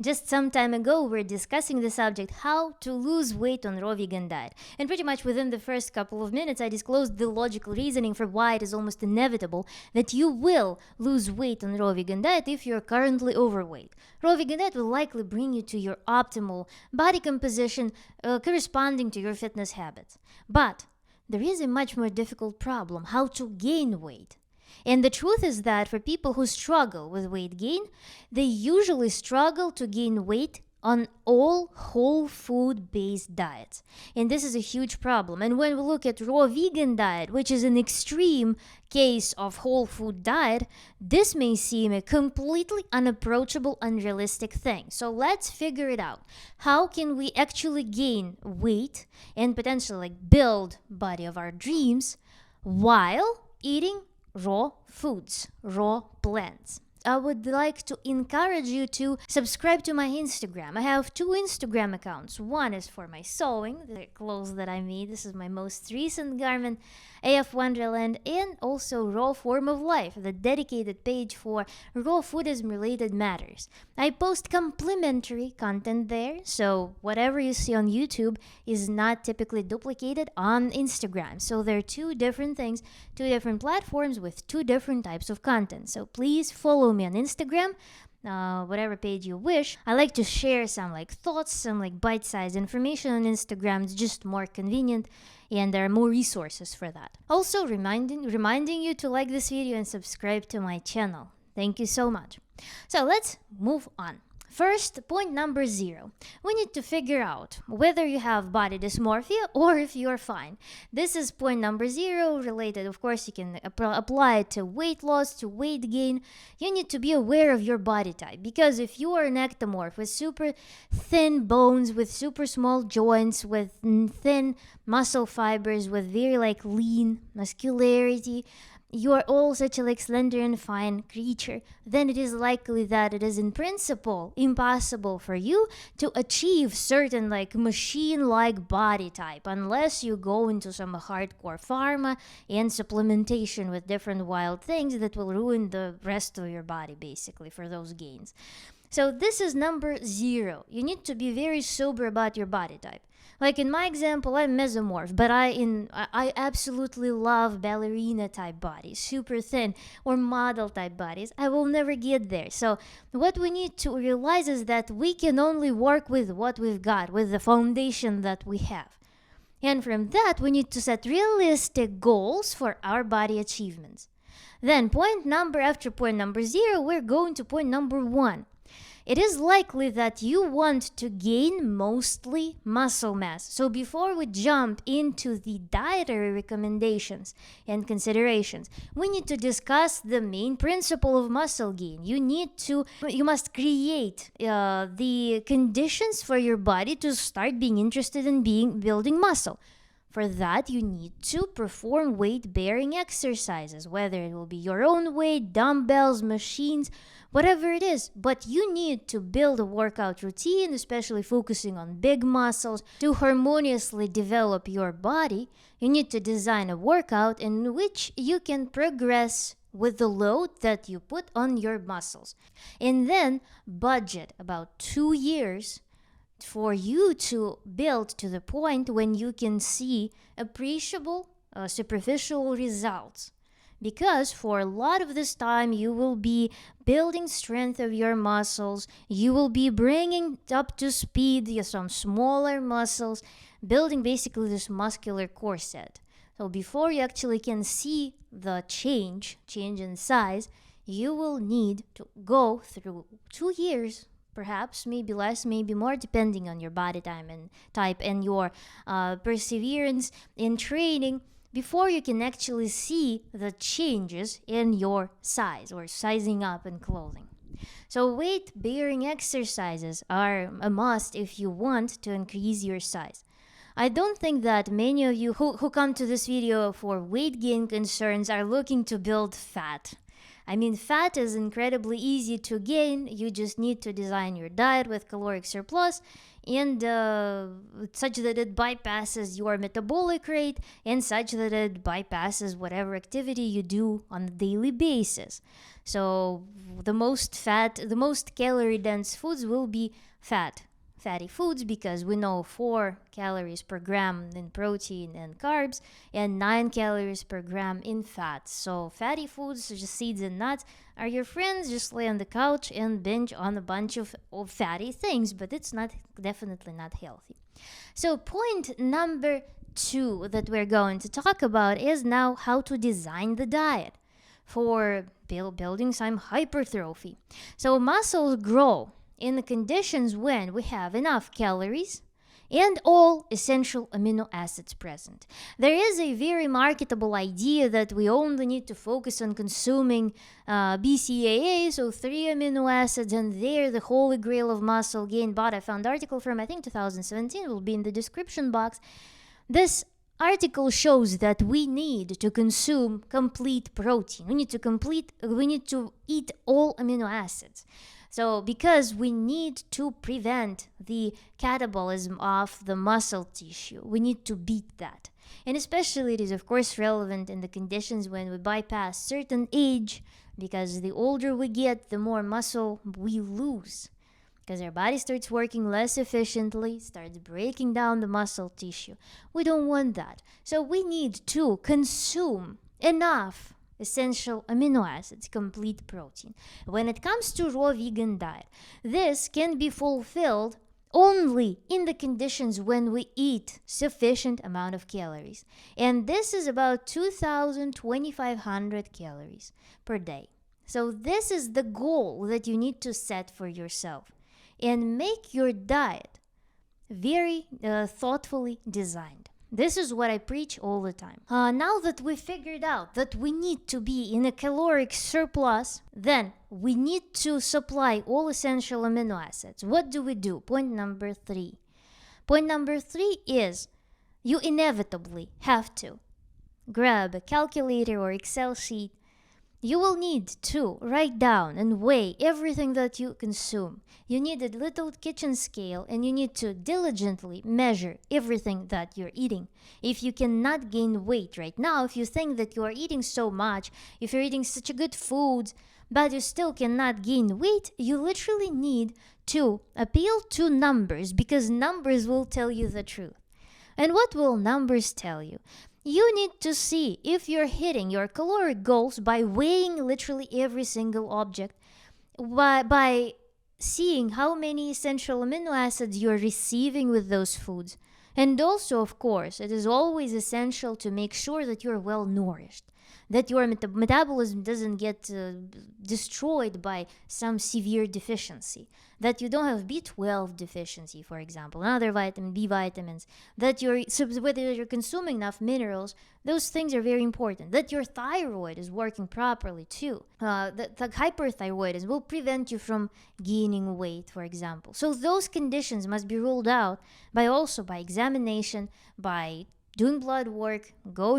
Just some time ago, we were discussing the subject how to lose weight on raw vegan diet. And pretty much within the first couple of minutes, I disclosed the logical reasoning for why it is almost inevitable that you will lose weight on raw vegan diet if you're currently overweight. Raw vegan diet will likely bring you to your optimal body composition corresponding to your fitness habits. But there is a much more difficult problem: how to gain weight. And the truth is that for people who struggle with weight gain, they usually struggle to gain weight on all whole food based diets. And this is a huge problem. And when we look at raw vegan diet, which is an extreme case of whole food diet, this may seem a completely unapproachable, unrealistic thing. So let's figure it out. How can we actually gain weight and potentially build body of our dreams while eating raw foods, raw plants? I would like to encourage you to subscribe to my Instagram. I have 2 Instagram accounts. One is for my sewing, the clothes that I made. This is my most recent garment, AF Wonderland, and also Raw Form of Life, the dedicated page for raw foodism related matters. I post complimentary content there, so whatever you see on YouTube is not typically duplicated on Instagram. So there are 2 different things, 2 different platforms with 2 different types of content. So please follow me on Instagram, whatever page you wish. I like to share some thoughts, some bite-sized information on Instagram. It's just more convenient, and there are more resources for that. Also, reminding you to like this video and subscribe to my channel. Thank you so much. So let's move on. First, point number 0. We need to figure out whether you have body dysmorphia or if you're fine. This is point number 0 related. Of course, you can apply it to weight loss, to weight gain. You need to be aware of your body type, because if you are an ectomorph with super thin bones, with super small joints, with thin muscle fibers, with very lean muscularity, you are all such a slender and fine creature, then it is likely that it is in principle impossible for you to achieve certain machine-like body type unless you go into some hardcore pharma and supplementation with different wild things that will ruin the rest of your body basically for those gains. So this is number 0. You need to be very sober about your body type. Like in my example, I'm mesomorph, but I absolutely love ballerina type bodies, super thin, or model type bodies. I will never get there. So what we need to realize is that we can only work with what we've got, with the foundation that we have. And from that, we need to set realistic goals for our body achievements. Then after point number 0, we're going to point number 1. It is likely that you want to gain mostly muscle mass. So before we jump into the dietary recommendations and considerations, we need to discuss the main principle of muscle gain. You must create the conditions for your body to start being interested in building muscle. For that, you need to perform weight-bearing exercises, whether it will be your own weight, dumbbells, machines, whatever it is. But you need to build a workout routine, especially focusing on big muscles. To harmoniously develop your body, you need to design a workout in which you can progress with the load that you put on your muscles. And then budget about 2 years for you to build to the point when you can see appreciable superficial results. Because for a lot of this time, you will be building strength of your muscles, you will be bringing up to speed some smaller muscles, building basically this muscular corset. So before you actually can see the change in size, you will need to go through 2 years, perhaps, maybe less, maybe more, depending on your body type and your perseverance in training, before you can actually see the changes in your size or sizing up in clothing. So weight-bearing exercises are a must if you want to increase your size. I don't think that many of you who come to this video for weight gain concerns are looking to build fat. I mean, fat is incredibly easy to gain. You just need to design your diet with caloric surplus and such that it bypasses your metabolic rate and such that it bypasses whatever activity you do on a daily basis. So the most calorie dense foods will be fatty foods, because we know 4 calories per gram in protein and carbs and 9 calories per gram in fat. So fatty foods such as seeds and nuts are your friends. Just lay on the couch and binge on a bunch of fatty things, but it's definitely not healthy. So point number 2 that we're going to talk about is now how to design the diet for building some hypertrophy. So muscles grow in the conditions when we have enough calories and all essential amino acids present. There is a very marketable idea that we only need to focus on consuming BCAA, so 3 amino acids, and they're the holy grail of muscle gain. But I found an article from, I think, 2017, will be in the description box. This article shows that we need to consume complete protein. We need to eat all amino acids. So because we need to prevent the catabolism of the muscle tissue, we need to beat that. And especially it is of course relevant in the conditions when we bypass certain age, because the older we get, the more muscle we lose. Because our body starts working less efficiently, starts breaking down the muscle tissue. We don't want that. So we need to consume enough essential amino acids, complete protein. When it comes to raw vegan diet, this can be fulfilled only in the conditions when we eat sufficient amount of calories. And this is about 2,500 calories per day. So this is the goal that you need to set for yourself. And make your diet very thoughtfully designed. This is what I preach all the time. Now that we figured out that we need to be in a caloric surplus, then we need to supply all essential amino acids. What do we do? Point number 3. Point number 3 is you inevitably have to grab a calculator or Excel sheet. You will need to write down and weigh everything that you consume. You need a little kitchen scale, and you need to diligently measure everything that you're eating. If you cannot gain weight right now, if you think that you are eating so much, if you're eating such a good food, but you still cannot gain weight, you literally need to appeal to numbers, because numbers will tell you the truth. And what will numbers tell you? You need to see if you're hitting your caloric goals by weighing literally every single object, by seeing how many essential amino acids you're receiving with those foods. And also, of course, it is always essential to make sure that you're well nourished, that your metabolism doesn't get destroyed by some severe deficiency, that you don't have B12 deficiency, for example, and other B vitamins, that whether you're consuming enough minerals. Those things are very important, that your thyroid is working properly too. The hyperthyroidism will prevent you from gaining weight, for example. So those conditions must be ruled out by examination, by doing blood work,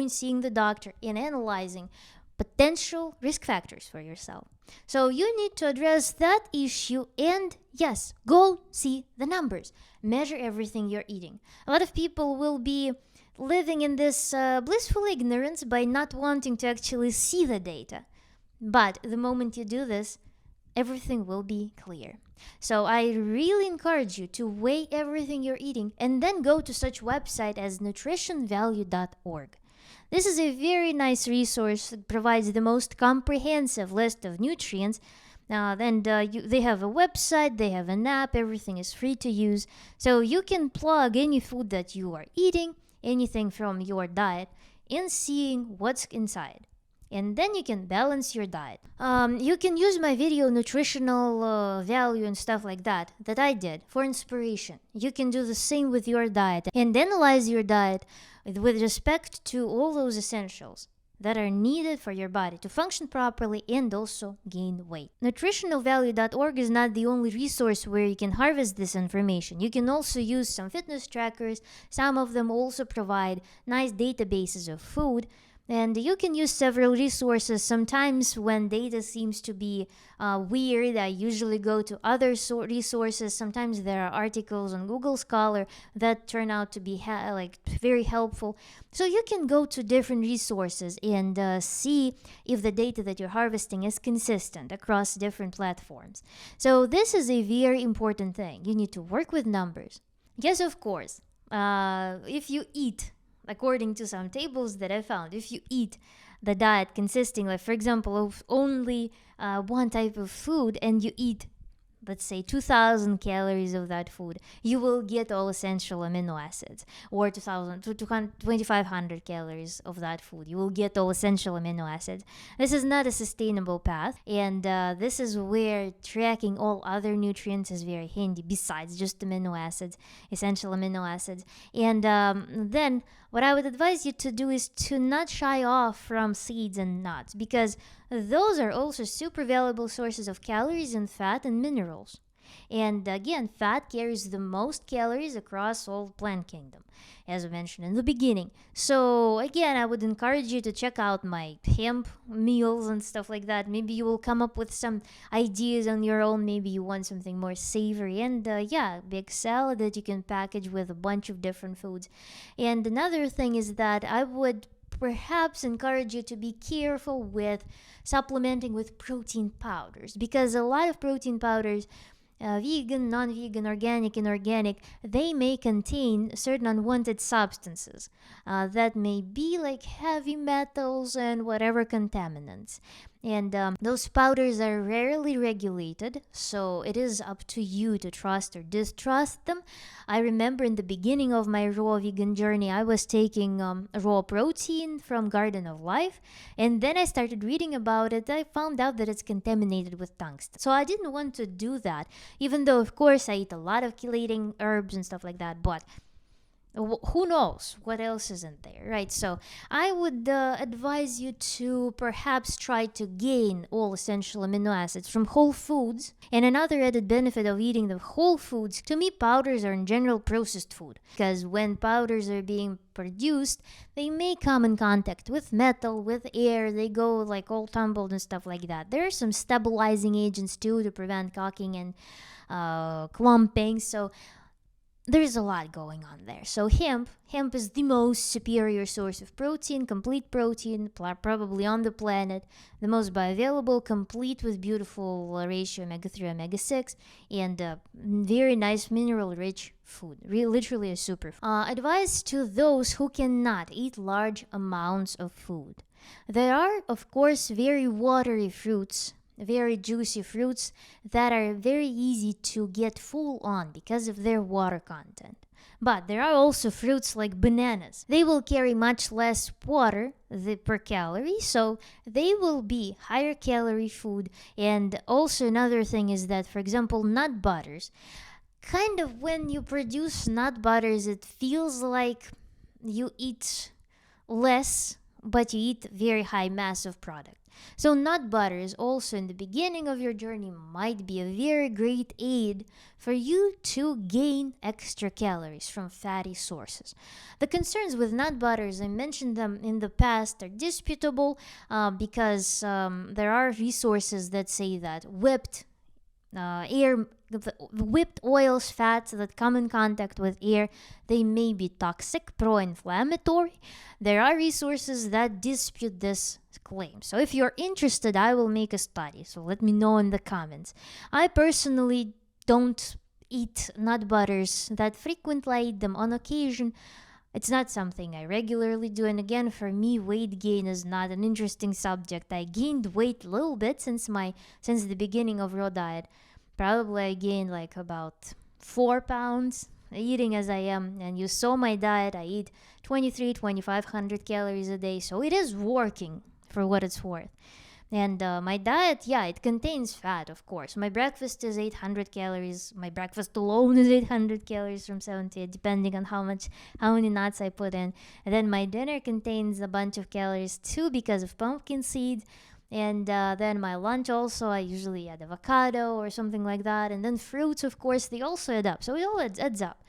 seeing the doctor, and analyzing potential risk factors for yourself. So you need to address that issue, and yes, go see the numbers. Measure everything you're eating. A lot of people will be living in this blissful ignorance by not wanting to actually see the data. But the moment you do this, everything will be clear. So I really encourage you to weigh everything you're eating and then go to such website as nutritionvalue.org. This is a very nice resource that provides the most comprehensive list of nutrients. They have a website, they have an app, everything is free to use. So you can plug any food that you are eating, anything from your diet, and seeing what's inside. And then you can balance your diet. You can use my video nutritional value and stuff like that I did for inspiration. You can do the same with your diet and analyze your diet with respect to all those essentials that are needed for your body to function properly and also gain weight. Nutritionalvalue.org is not the only resource where you can harvest this information. You can also use some fitness trackers. Some of them also provide nice databases of food. And you can use several resources. Sometimes when data seems to be weird, I usually go to other resources. Sometimes there are articles on Google Scholar that turn out to be like very helpful. So you can go to different resources and see if the data that you're harvesting is consistent across different platforms. So this is a very important thing. You need to work with numbers. Yes, of course. If you eat, according to some tables that I found, if you eat the diet consisting, like for example, of only one type of food, and you eat, let's say, 2000 calories of that food, you will get all essential amino acids. Or 2500 calories of that food, you will get all essential amino acids. This is not a sustainable path, and this is where tracking all other nutrients is very handy besides just amino acids, essential amino acids. And then what I would advise you to do is to not shy off from seeds and nuts, because those are also super valuable sources of calories and fat and minerals. And again, fat carries the most calories across all plant kingdom, as I mentioned in the beginning. So again, I would encourage you to check out my hemp meals and stuff like that. Maybe you will come up with some ideas on your own. Maybe you want something more savory, and big salad that you can package with a bunch of different foods. And another thing is that I would perhaps encourage you to be careful with supplementing with protein powders, because a lot of protein powders, vegan, non-vegan, organic, inorganic, they may contain certain unwanted substances that may be like heavy metals and whatever contaminants. And those powders are rarely regulated, so it is up to you to trust or distrust them. I remember in the beginning of my raw vegan journey, I was taking raw protein from Garden of Life, and then I started reading about it. I found out that it's contaminated with tungsten. So I didn't want to do that, even though, of course, I eat a lot of chelating herbs and stuff like that, but who knows what else isn't there, right? So I would advise you to perhaps try to gain all essential amino acids from whole foods. And another added benefit of eating the whole foods, to me, powders are in general processed food, because when powders are being produced, they may come in contact with metal, with air, they go like all tumbled and stuff like that. There are some stabilizing agents too to prevent caulking and clumping. So there's a lot going on there. So hemp is the most superior source of protein, complete protein, probably on the planet, the most bioavailable, complete with beautiful ratio omega-3, omega-6, and very nice mineral-rich food. Literally a super food. Advice to those who cannot eat large amounts of food. There are, of course, very watery fruits, very juicy fruits that are very easy to get full on because of their water content. But there are also fruits like bananas. They will carry much less water per calorie, so they will be higher calorie food. And also another thing is that, for example, nut butters. Kind of when you produce nut butters, it feels like you eat less, but you eat very high mass of product. So nut butters also in the beginning of your journey might be a very great aid for you to gain extra calories from fatty sources. The concerns with nut butters, I mentioned them in the past, are disputable because there are resources that say that whipped oils, fats that come in contact with air, they may be toxic, pro-inflammatory. There are resources that dispute this claim. So if you're interested, I will make a study. So let me know in the comments. I personally don't eat nut butters that frequently. I eat them on occasion. It's not something I regularly do. And again, for me, weight gain is not an interesting subject. I gained weight a little bit since the beginning of raw diet. Probably I gained like about 4 pounds eating as I am. And you saw my diet. I eat 2,500 calories a day. So it is working for what it's worth. And my diet, it contains fat, of course. My breakfast is 800 calories. My breakfast alone is 800 calories from 70, depending on how many nuts I put in. And then my dinner contains a bunch of calories too because of pumpkin seeds. And then my lunch also, I usually add avocado or something like that. And then fruits, of course, they also add up. So it all adds up.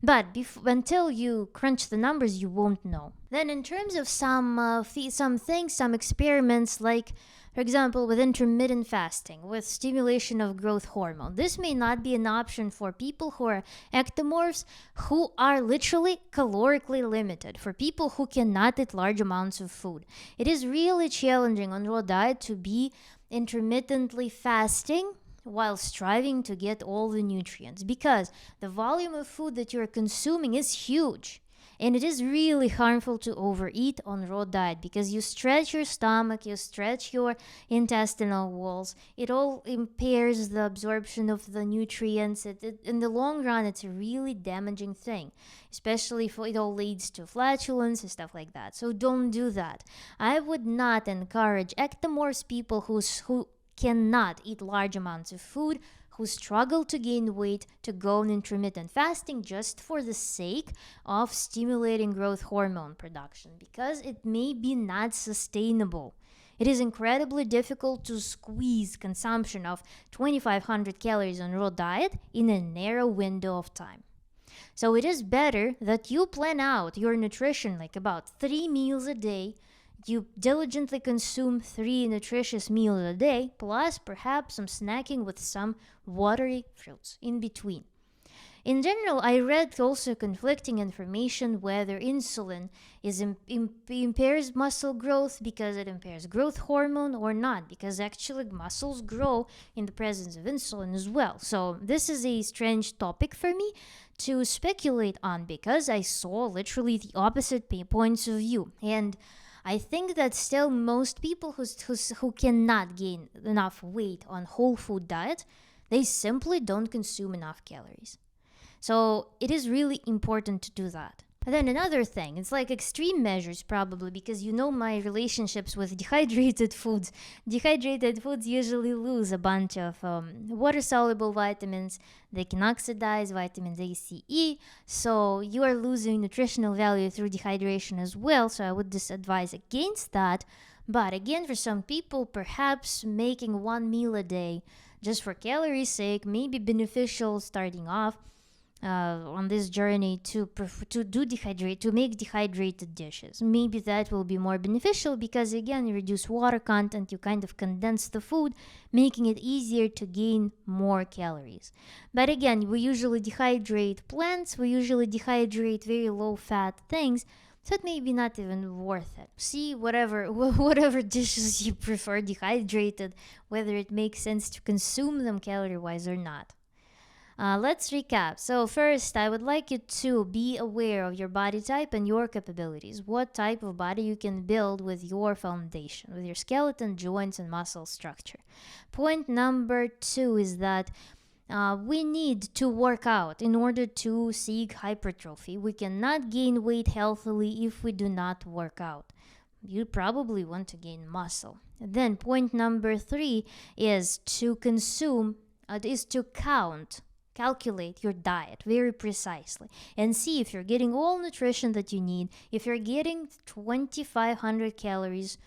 But until you crunch the numbers, you won't know. Then, in terms of some things, some experiments, like for example, with intermittent fasting, with stimulation of growth hormone, this may not be an option for people who are ectomorphs, who are literally calorically limited, for people who cannot eat large amounts of food. It is really challenging on raw diet to be intermittently fasting while striving to get all the nutrients, because the volume of food that you're consuming is huge. And it is really harmful to overeat on raw diet, because you stretch your stomach, you stretch your intestinal walls. It all impairs the absorption of the nutrients. In the long run, it's a really damaging thing, especially if it all leads to flatulence and stuff like that. So don't do that. I would not encourage ectomorphs, people who cannot eat large amounts of food, who struggle to gain weight, to go on intermittent fasting just for the sake of stimulating growth hormone production, because it may be not sustainable. It is incredibly difficult to squeeze consumption of 2,500 calories on raw diet in a narrow window of time. So it is better that you plan out your nutrition, like about 3 meals a day. You diligently consume 3 nutritious meals a day, plus perhaps some snacking with some watery fruits in between. In general, I read also conflicting information whether insulin impairs muscle growth because it impairs growth hormone, or not, because actually muscles grow in the presence of insulin as well. So this is a strange topic for me to speculate on, because I saw literally the opposite points of view. And I think that still most people who cannot gain enough weight on whole food diet, they simply don't consume enough calories. So it is really important to do that. And then another thing, it's like extreme measures probably, because you know my relationships with dehydrated foods. Dehydrated foods usually lose a bunch of water-soluble vitamins. They can oxidize vitamins A, C, E. So you are losing nutritional value through dehydration as well. So I would just advise against that. But again, for some people, perhaps making 1 meal a day just for calories' sake may be beneficial starting off on this journey to make dehydrated dishes. Maybe that will be more beneficial, because again, you reduce water content, you kind of condense the food, making it easier to gain more calories. But again, we usually dehydrate plants, we usually dehydrate very low fat things, so it may be not even worth it. See, whatever dishes you prefer dehydrated, whether it makes sense to consume them calorie wise or not. Let's recap. So first, I would like you to be aware of your body type and your capabilities. What type of body you can build with your foundation, with your skeleton, joints, and muscle structure. Point number 2 is that we need to work out in order to seek hypertrophy. We cannot gain weight healthily if we do not work out. You probably want to gain muscle. Then point number 3 is to calculate your diet very precisely and see if you're getting all nutrition that you need. If you're getting 2,500 calories,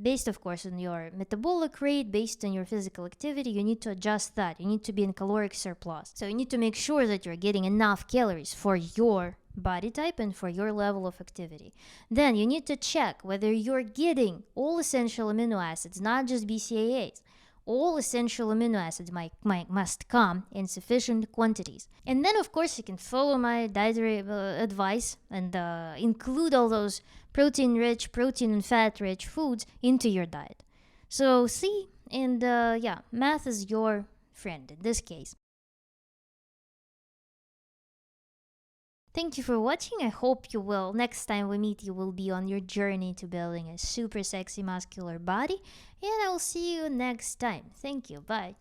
based of course on your metabolic rate, based on your physical activity, you need to adjust that. You need to be in caloric surplus. So you need to make sure that you're getting enough calories for your body type and for your level of activity. Then you need to check whether you're getting all essential amino acids, not just BCAAs. All essential amino acids must come in sufficient quantities. And then, of course, you can follow my dietary advice and include all those protein and fat-rich foods into your diet. So, see, and math is your friend in this case. Thank you for watching. I hope you will. Next time we meet, you will be on your journey to building a super sexy muscular body. And I'll see you next time. Thank you. Bye.